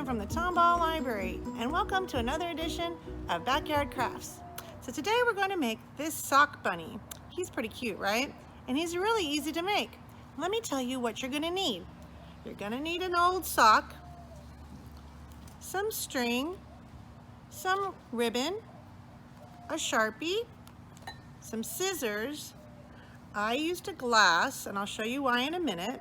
from the Tomball Library, and welcome to another edition of Backyard Crafts. So today we're going to make this sock bunny. He's pretty cute, right? And he's really easy to make. Let me tell you what you're going to need. You're going to need an old sock, some string, some ribbon, a Sharpie, some scissors. I used a glass, and I'll show you why in a minute.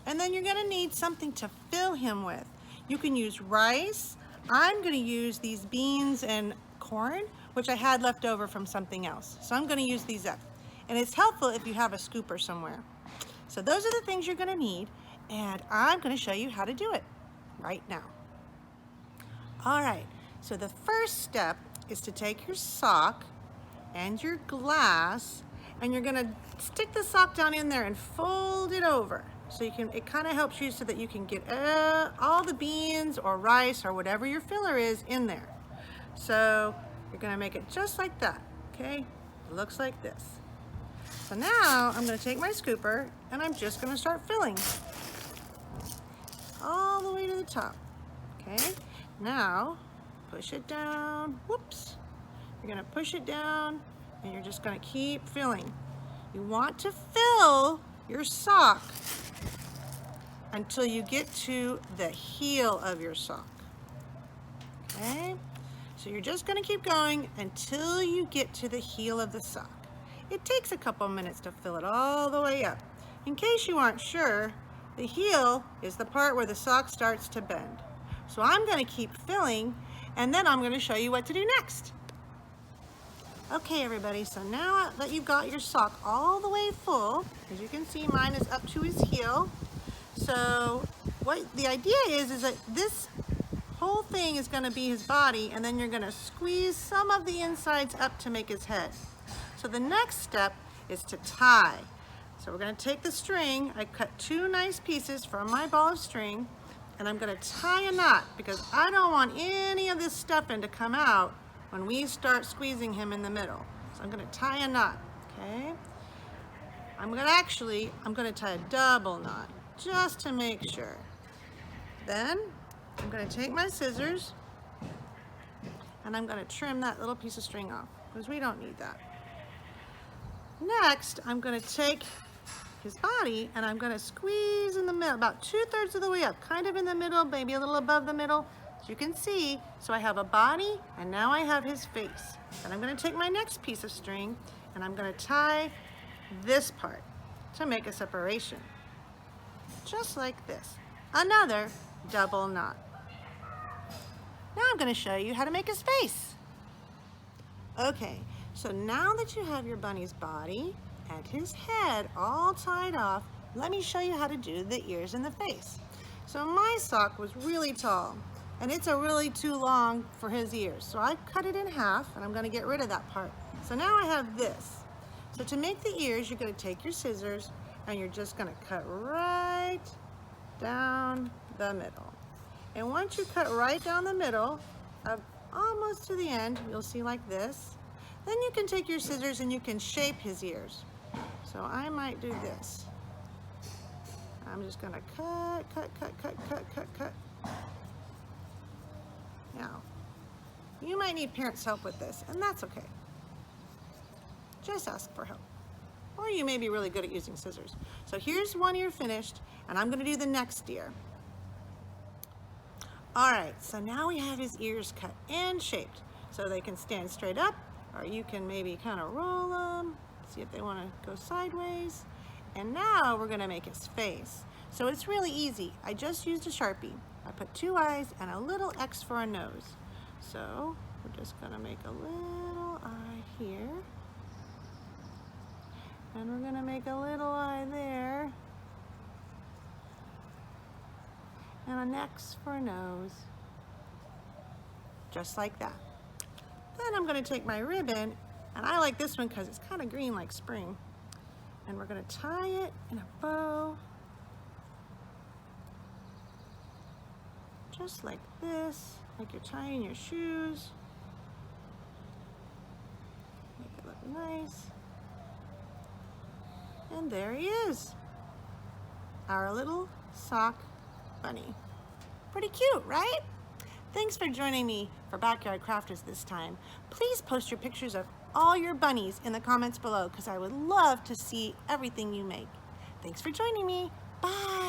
And then you're going to need something to fill him with. You can use rice. I'm going to use these beans and corn, which I had left over from something else. So I'm going to use these up. And it's helpful if you have a scooper somewhere. So those are the things you're going to need, and I'm going to show you how to do it right now. All right, so the first step is to take your sock and your glass, and you're going to stick the sock down in there and fold it over. So you can, it kind of helps you so that you can get all the beans or rice or whatever your filler is in there. So you're going to make it just like that, okay? It looks like this. So now I'm going to take my scooper and I'm just going to start filling all the way to the top, okay? Now push it down, whoops. You're going to push it down and you're just going to keep filling. You want to fill your sock until you get to the heel of your sock, okay? So you're just gonna keep going until you get to the heel of the sock. It takes a couple minutes to fill it all the way up. In case you aren't sure, the heel is the part where the sock starts to bend. So I'm gonna keep filling, and then I'm gonna show you what to do next. Okay, everybody, so now that you've got your sock all the way full, as you can see, mine is up to his heel. So what the idea is that this whole thing is going to be his body, and then you're going to squeeze some of the insides up to make his head. So the next step is to tie. So we're going to take the string. I cut 2 nice pieces from my ball of string, and I'm going to tie a knot because I don't want any of this stuffing to come out when we start squeezing him in the middle. So I'm going to tie a knot, okay? I'm going to tie a double knot, just to make sure. Then I'm going to take my scissors and I'm going to trim that little piece of string off because we don't need that. Next, I'm going to take his body and I'm going to squeeze in the middle, about 2/3 of the way up, kind of in the middle, maybe a little above the middle, as you can see. So I have a body and now I have his face. And I'm going to take my next piece of string and I'm going to tie this part to make a separation. Just like this. Another double knot. Now I'm going to show you how to make his face. Okay, so now that you have your bunny's body and his head all tied off, let me show you how to do the ears and the face. So my sock was really tall, and it's really too long for his ears. So I cut it in half, and I'm going to get rid of that part. So now I have this. So to make the ears, you're going to take your scissors, and you're just going to cut right down the middle. And once you cut right down the middle, almost to the end, you'll see like this. Then you can take your scissors and you can shape his ears. So I might do this. I'm just going to cut. Now, you might need parents' help with this, and that's okay. Just ask for help. Or you may be really good at using scissors. So here's one ear finished, and I'm going to do the next ear. All right, so now we have his ears cut and shaped. So they can stand straight up, or you can maybe kind of roll them, see if they want to go sideways. And now we're going to make his face. So it's really easy. I just used a Sharpie. I put 2 eyes and a little X for a nose. So we're just going to make a little eye here. And we're going to make a little eye there. And an X for a nose. Just like that. Then I'm going to take my ribbon, and I like this one because it's kind of green like spring. And we're going to tie it in a bow. Just like this, like you're tying your shoes. Make it look nice. And there he is, our little sock bunny. Pretty cute, right? Thanks for joining me for Backyard Crafters this time. Please post your pictures of all your bunnies in the comments below because I would love to see everything you make. Thanks for joining me. Bye.